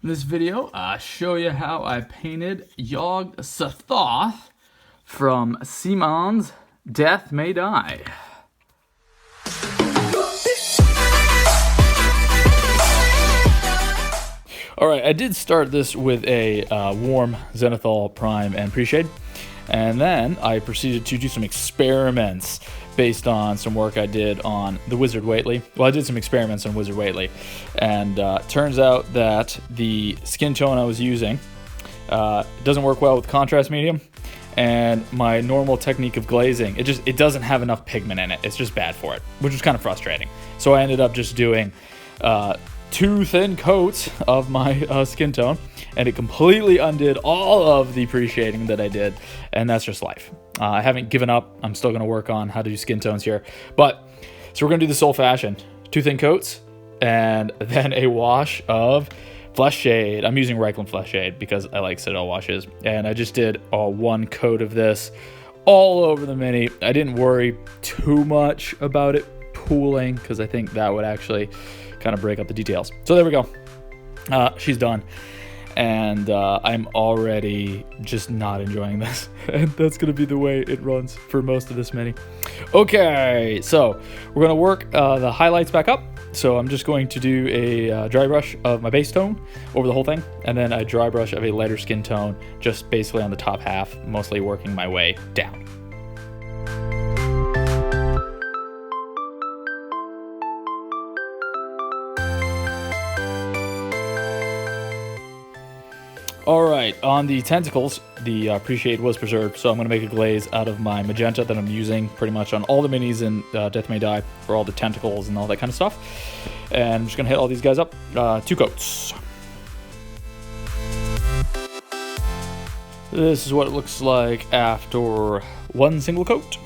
In this video, I'll show you how I painted Yog-Sothoth from CMON's Death May Die. Alright, I did start this with a warm zenithal prime and pre-shade, and then I proceeded to do some experiments based on some work I did on the Wizard Whately. Well, I did some experiments on Wizard Whately, and turns out that the skin tone I was using doesn't work well with contrast medium, and my normal technique of glazing, it doesn't have enough pigment in it. It's just bad for it, which was kind of frustrating. So I ended up just doing 2 thin coats of my skin tone, and it completely undid all of the pre-shading that I did, and that's just life. I haven't given up. I'm still going to work on how to do skin tones here. So we're going to do this old-fashioned. 2 thin coats, and then a wash of flesh shade. I'm using Reichland flesh shade because I like Citadel washes, and I just did 1 coat of this all over the mini. I didn't worry too much about it pooling because I think that would actually kind of break up the details. So there we go. She's done. And I'm already just not enjoying this. And that's going to be the way it runs for most of this mini. Okay, so we're going to work the highlights back up. So I'm just going to do a dry brush of my base tone over the whole thing. And then a dry brush of a lighter skin tone, just basically on the top half, mostly working my way down. Alright, on the tentacles, the pre-shade was preserved, so I'm going to make a glaze out of my magenta that I'm using pretty much on all the minis in Death May Die for all the tentacles and all that kind of stuff. And I'm just going to hit all these guys up. 2 coats. This is what it looks like after 1 single coat.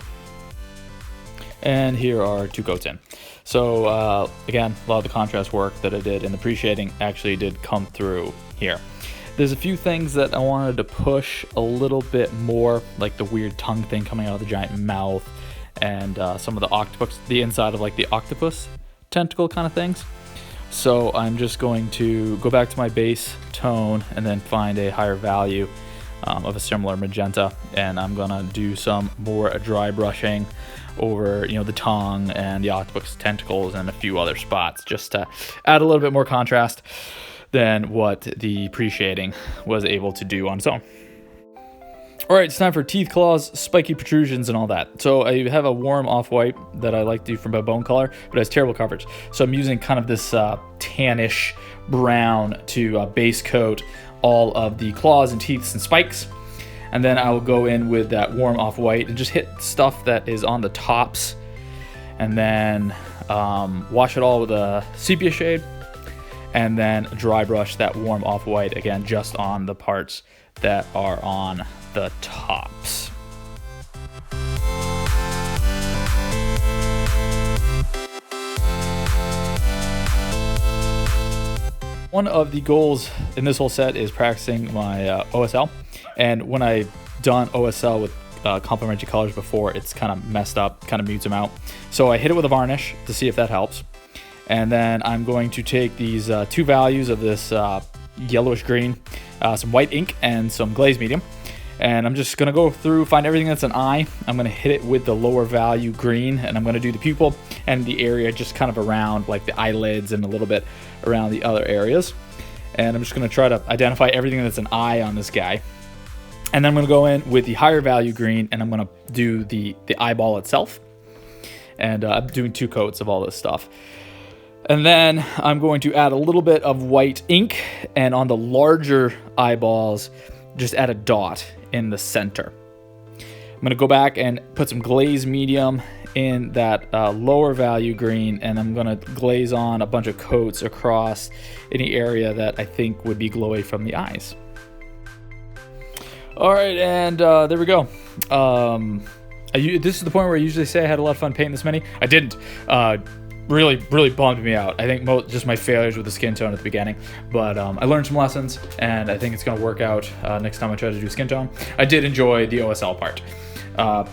And here are 2 coats in. So, again, a lot of the contrast work that I did in the pre-shading actually did come through here. There's a few things that I wanted to push a little bit more, like the weird tongue thing coming out of the giant mouth, and some of the octopus, the inside of like the octopus tentacle kind of things. So I'm just going to go back to my base tone and then find a higher value of a similar magenta, and I'm gonna do some more dry brushing over, the tongue and the octopus tentacles and a few other spots, just to add a little bit more contrast than what the pre-shading was able to do on its own. Alright, it's time for teeth, claws, spiky protrusions, and all that. So I have a warm off-white that I like to do from my bone color, but it has terrible coverage. So I'm using kind of this tannish brown to base coat all of the claws and teeth and spikes. And then I will go in with that warm off-white and just hit stuff that is on the tops. And then wash it all with a sepia shade. And then dry brush that warm off-white again just on the parts that are on the tops. One of the goals in this whole set is practicing my OSL, and when I've done OSL with complementary colors before, it's kind of messed up, kind of mutes them out. So I hit it with a varnish to see if that helps. And then I'm going to take these 2 values of this yellowish green, some white ink, and some glaze medium. And I'm just going to go through, find everything that's an eye. I'm going to hit it with the lower value green, and I'm going to do the pupil and the area just kind of around like the eyelids and a little bit around the other areas. And I'm just going to try to identify everything that's an eye on this guy. And then I'm going to go in with the higher value green, and I'm going to do the eyeball itself. And I'm doing 2 coats of all this stuff. And then I'm going to add a little bit of white ink, and on the larger eyeballs, just add a dot in the center. I'm going to go back and put some glaze medium in that lower value green, and I'm going to glaze on a bunch of coats across any area that I think would be glowy from the eyes. All right, and there we go. This is the point where I usually say I had a lot of fun painting this many. I didn't. Really bummed me out. I think just my failures with the skin tone at the beginning, but I learned some lessons, and I think it's going to work out next time I try to do skin tone. I did enjoy the OSL part.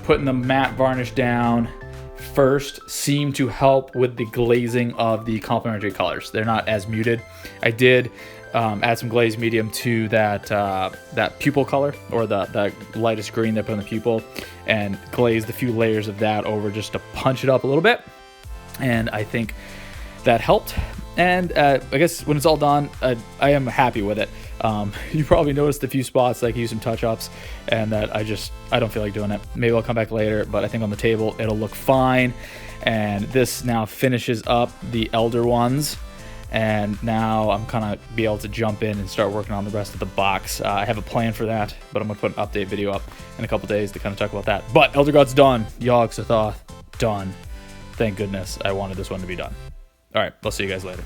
Putting the matte varnish down first seemed to help with the glazing of the complementary colors. They're not as muted. I did add some glaze medium to that pupil color, or the lightest green they put in the pupil, and glaze the few layers of that over just to punch it up a little bit. And I think that helped. And I guess when it's all done, I am happy with it. You probably noticed a few spots that I could use some touch-ups, and that I don't feel like doing it. Maybe I'll come back later, but I think on the table it'll look fine. And this now finishes up the elder ones. And now I'm kind of be able to jump in and start working on the rest of the box. I have a plan for that, but I'm going to put an update video up in a couple days to kind of talk about that. But Elder God's done. Yog-Sothoth done. Thank goodness. I wanted this one to be done. All right, I'll see you guys later.